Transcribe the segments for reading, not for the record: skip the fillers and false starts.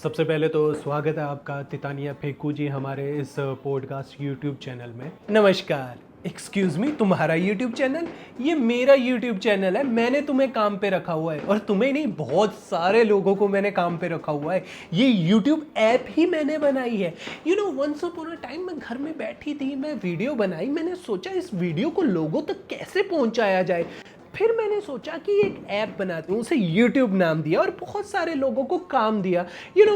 सबसे पहले तो स्वागत है आपका तितानिया फेकू जी हमारे इस पॉडकास्ट यूट्यूब चैनल में। नमस्कार। एक्सक्यूज़ मी, तुम्हारा यूट्यूब चैनल? ये मेरा यूट्यूब चैनल है। मैंने तुम्हें काम पे रखा हुआ है, और तुम्हें नहीं, बहुत सारे लोगों को मैंने काम पे रखा हुआ है। ये यूट्यूब ऐप ही मैंने बनाई है। वंस अपॉन अ टाइम मैं घर में बैठी थी, मैं वीडियो बनाई, मैंने सोचा इस वीडियो को लोगों तक कैसे पहुंचाया जाए। फिर मैंने सोचा कि एक ऐप बनाती हूँ, उसे YouTube नाम दिया और बहुत सारे लोगों को काम दिया।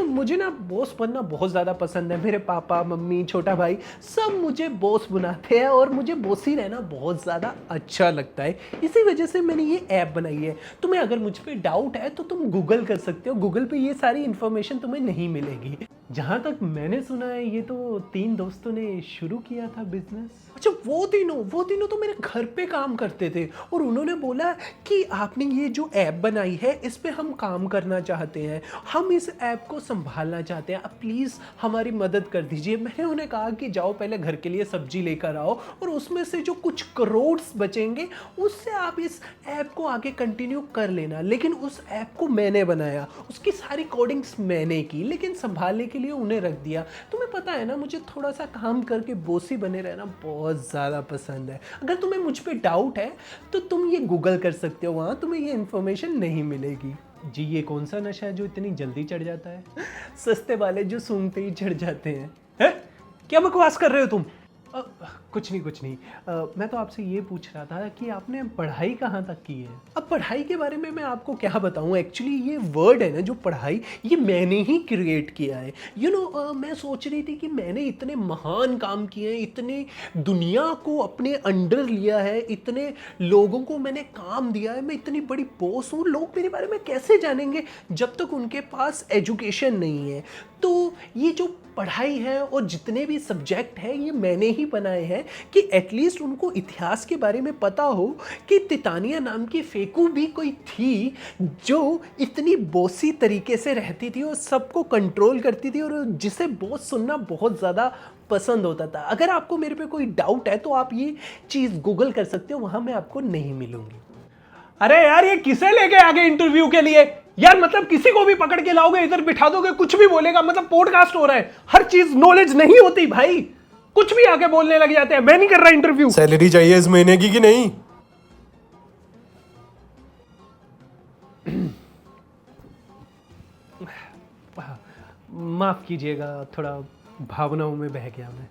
मुझे ना बॉस बनना बहुत ज़्यादा पसंद है। मेरे पापा, मम्मी, छोटा भाई सब मुझे बॉस बनाते हैं, और मुझे बॉसी रहना बहुत ज़्यादा अच्छा लगता है। इसी वजह से मैंने ये ऐप बनाई है। तुम्हें अगर मुझ पर डाउट है तो तुम गूगल कर सकते हो। गूगल पे ये सारी इन्फॉर्मेशन तुम्हें नहीं मिलेगी। जहाँ तक मैंने सुना है, ये तो 3 दोस्तों ने शुरू किया था बिजनेस। अच्छा, वो तीनों तो मेरे घर पे काम करते थे, और उन्होंने बोला कि आपने ये जो ऐप बनाई है, इस पे हम काम करना चाहते हैं, हम इस ऐप को संभालना चाहते हैं, आप प्लीज़ हमारी मदद कर दीजिए। मैंने उन्हें कहा कि जाओ पहले घर के लिए सब्जी लेकर आओ, और उसमें से जो कुछ करोड़ बचेंगे उससे आप इस ऐप को आगे कंटिन्यू कर लेना। लेकिन उस ऐप को मैंने बनाया, उसकी सारी कोडिंग्स मैंने की, लेकिन संभालने के लिए उन्हें रख दिया। तुम्हें पता है ना, मुझे थोड़ा सा काम करके बोसी बने रहना बहुत ज़्यादा पसंद है। अगर तुम्हें मुझ पे डाउट है तो तुम ये गूगल कर सकते हो, वहाँ तुम्हें ये इन्फॉर्मेशन नहीं मिलेगी। जी, ये कौन सा नशा है जो इतनी जल्दी चढ़ जाता है? सस्ते वाले जो सूंघते ही चढ़ जाते हैं। हैं? क्या बकवास कर रहे हो तुम? अ, कुछ नहीं। मैं तो आपसे ये पूछ रहा था कि आपने पढ़ाई कहाँ तक की है? अब पढ़ाई के बारे में मैं आपको क्या बताऊँ। एक्चुअली ये वर्ड है ना, जो पढ़ाई, ये मैंने ही क्रिएट किया है। मैं सोच रही थी कि मैंने इतने महान काम किए हैं, इतने दुनिया को अपने अंडर लिया है, इतने लोगों को मैंने काम दिया है, मैं इतनी बड़ी बॉस हूँ। लोग मेरे बारे में कैसे जानेंगे जब तक उनके पास एजुकेशन नहीं है। तो ये जो पढ़ाई है और जितने भी सब्जेक्ट हैं, ये मैंने ही बनाए हैं कि एटलीस्ट उनको इतिहास के बारे में पता हो कि तितानिया नाम की फेकू भी कोई थी जो इतनी बॉसी तरीके से रहती थी और सबको कंट्रोल करती थी, और जिसे बॉस सुनना बहुत ज़्यादा पसंद होता था। अगर आपको मेरे पे कोई डाउट है तो आप ये चीज़ गूगल कर सकते हो, वहाँ मैं आपको नहीं मिलूंगी। अरे यार, ये किसे लेके आ गए इंटरव्यू के लिए? यार मतलब किसी को भी पकड़ के लाओगे, इधर बिठा दोगे, कुछ भी बोलेगा। मतलब पॉडकास्ट हो रहा है, हर चीज नॉलेज नहीं होती भाई। कुछ भी आके बोलने लग जाते हैं। मैं नहीं कर रहा इंटरव्यू। सैलरी चाहिए इस महीने की कि नहीं? माफ कीजिएगा, थोड़ा भावनाओं में बह गया मैं।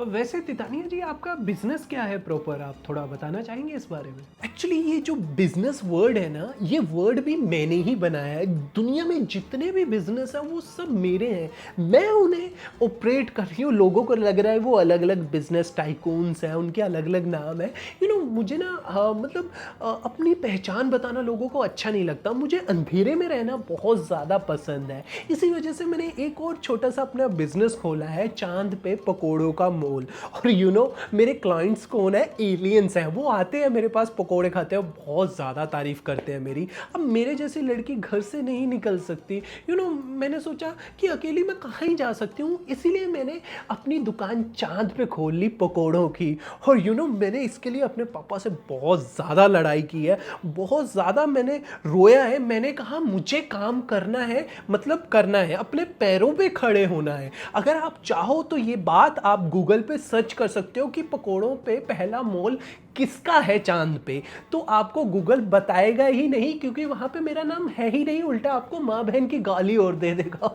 वैसे तितानिया जी, आपका बिजनेस क्या है प्रॉपर? आप थोड़ा बताना चाहेंगे इस बारे में? एक्चुअली ये जो बिजनेस वर्ड है ना, ये वर्ड भी मैंने ही बनाया है। दुनिया में जितने भी बिजनेस हैं वो सब मेरे हैं, मैं उन्हें ऑपरेट कर रही हूँ। लोगों को लग रहा है वो अलग अलग बिजनेस टाइकून्स हैं, उनके अलग अलग नाम है। मुझे ना अपनी पहचान बताना लोगों को अच्छा नहीं लगता। मुझे अंधेरे में रहना बहुत ज़्यादा पसंद है। इसी वजह से मैंने एक और छोटा सा अपना बिजनेस खोला है, चांद पे पकोड़ों का मोल। और मेरे क्लाइंट्स कौन है? एलियंस हैं। वो आते हैं मेरे पास, पकोड़े खाते हैं, बहुत ज़्यादा तारीफ करते हैं मेरी। अब मेरे जैसी लड़की घर से नहीं निकल सकती। मैंने सोचा कि अकेली मैं कहाँ ही जा सकती हूँ, इसीलिए मैंने अपनी दुकान चांद पे खोल ली पकोड़ों की। और मैंने इसके लिए अपने पापा से बहुत ज़्यादा लड़ाई की है, बहुत ज़्यादा मैंने रोया है। मैंने कहा मुझे काम करना है, मतलब करना है, अपने पैरों पे खड़े होना है। अगर आप चाहो तो ये बात आप गूगल पे सर्च कर सकते हो कि पकोड़ों पे पहला मॉल किसका है चांद पे। तो आपको गूगल बताएगा ही नहीं, क्योंकि वहां पे मेरा नाम है ही नहीं, उल्टा आपको माँ बहन की गाली और दे देगा।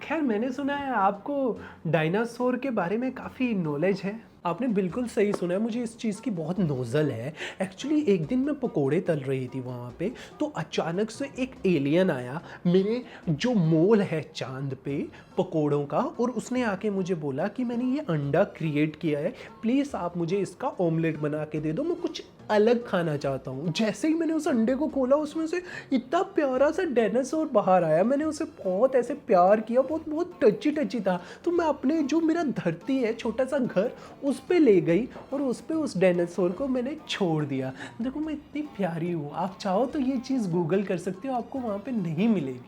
खैर, मैंने सुना है आपको डायनासोर के बारे में काफ़ी नॉलेज है। आपने बिल्कुल सही सुना है, मुझे इस चीज़ की बहुत नोज़ल है। एक्चुअली एक दिन मैं पकोड़े तल रही थी वहाँ पे, तो अचानक से एक एलियन आया मेरे जो मॉल है चांद पे पकोड़ों का, और उसने आके मुझे बोला कि मैंने ये अंडा क्रिएट किया है, प्लीज़ आप मुझे इसका ऑमलेट बना के दे दो, मैं कुछ अलग खाना चाहता हूँ। जैसे ही मैंने उस अंडे को खोला, उसमें से इतना प्यारा सा डायनासोर बाहर आया। मैंने उसे बहुत ऐसे प्यार किया, बहुत बहुत टची था। तो मैं अपने जो मेरा धरती है, छोटा सा घर, उस पे ले गई, और उस पे उस डायनासोर को मैंने छोड़ दिया। देखो मैं इतनी प्यारी हूँ। आप चाहो तो ये चीज़ गूगल कर सकते हो, आपको वहाँ पे नहीं मिलेगी।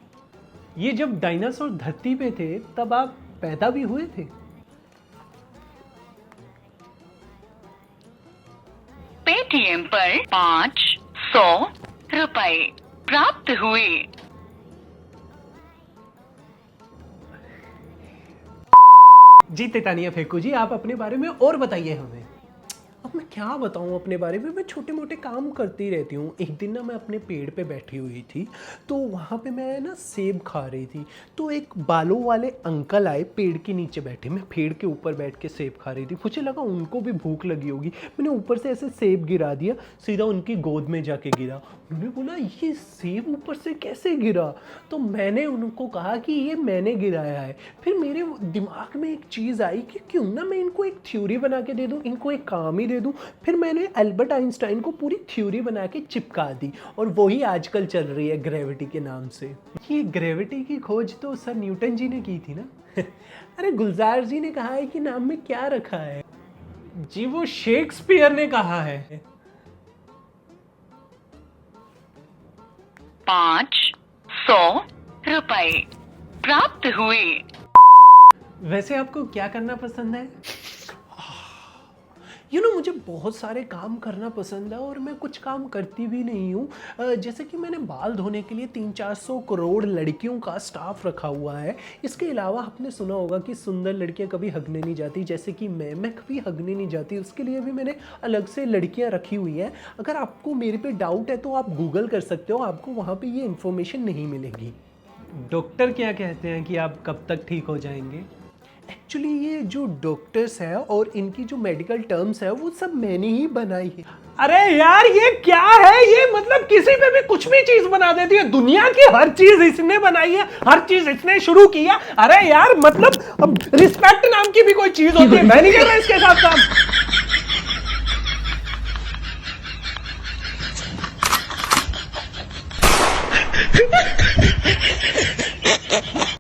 ये जब डायनासोर धरती पे थे तब आप पैदा भी हुए थे? पेटीएम पर 500 रुपए। प्राप्त हुए। जी तितानिया फेकू जी, आप अपने बारे में और बताइए हमें। अब मैं क्या बताऊं अपने बारे में, मैं छोटे मोटे काम करती रहती हूँ। एक दिन ना मैं अपने पेड़ पे बैठी हुई थी, तो वहाँ पे मैं ना सेब खा रही थी, तो एक बालों वाले अंकल आए, पेड़ के नीचे बैठे, मैं पेड़ के ऊपर बैठ के सेब खा रही थी। मुझे लगा उनको भी भूख लगी होगी, मैंने ऊपर से ऐसे सेब गिरा दिया, सीधा उनकी गोद में जाके गिरा। उन्होंने बोला ये सेब ऊपर से कैसे गिरा, तो मैंने उनको कहा कि ये मैंने गिराया है। फिर मेरे दिमाग में एक चीज़ आई कि क्यों ना मैं इनको एक थ्योरी बना के दे दूँ, इनको एक काम ही दे दूँ। फिर मैंने एल्बर्ट आइंस्टाइन को पूरी थ्योरी बना के चिपका दी, और वही आजकल चल रही है ग्रेविटी के नाम से। ये ग्रेविटी की खोज तो सर न्यूटन जी ने की थी ना। अरे गुलजार जी ने कहा है कि नाम में क्या रखा है जी, वो शेक्सपियर ने कहा है। 500 रुपए प्राप्त हुए। वैसे आपको क्या करना पसंद है? मुझे बहुत सारे काम करना पसंद है, और मैं कुछ काम करती भी नहीं हूँ। जैसे कि मैंने बाल धोने के लिए 300-400 करोड़ लड़कियों का स्टाफ रखा हुआ है। इसके अलावा आपने सुना होगा कि सुंदर लड़कियाँ कभी हगने नहीं जाती, जैसे कि मैं कभी हगने नहीं जाती, उसके लिए भी मैंने अलग से लड़कियाँ रखी हुई हैं। अगर आपको मेरे पे डाउट है तो आप गूगल कर सकते हो, आपको वहाँ पर ये इन्फॉर्मेशन नहीं मिलेगी। डॉक्टर क्या कहते हैं कि आप कब तक ठीक हो जाएंगे? एक्चुअली ये जो डॉक्टर्स है और इनकी जो मेडिकल टर्म्स है वो सब मैंने ही बनाई है। अरे यार ये क्या है, ये मतलब किसी पे भी कुछ भी चीज बना देती है। दुनिया की हर चीज इसने बनाई है, हर चीज इसने शुरू किया। अरे यार मतलब अब रिस्पेक्ट नाम की भी कोई चीज होती है, मैं नहीं कर रहा इसके साथ काम।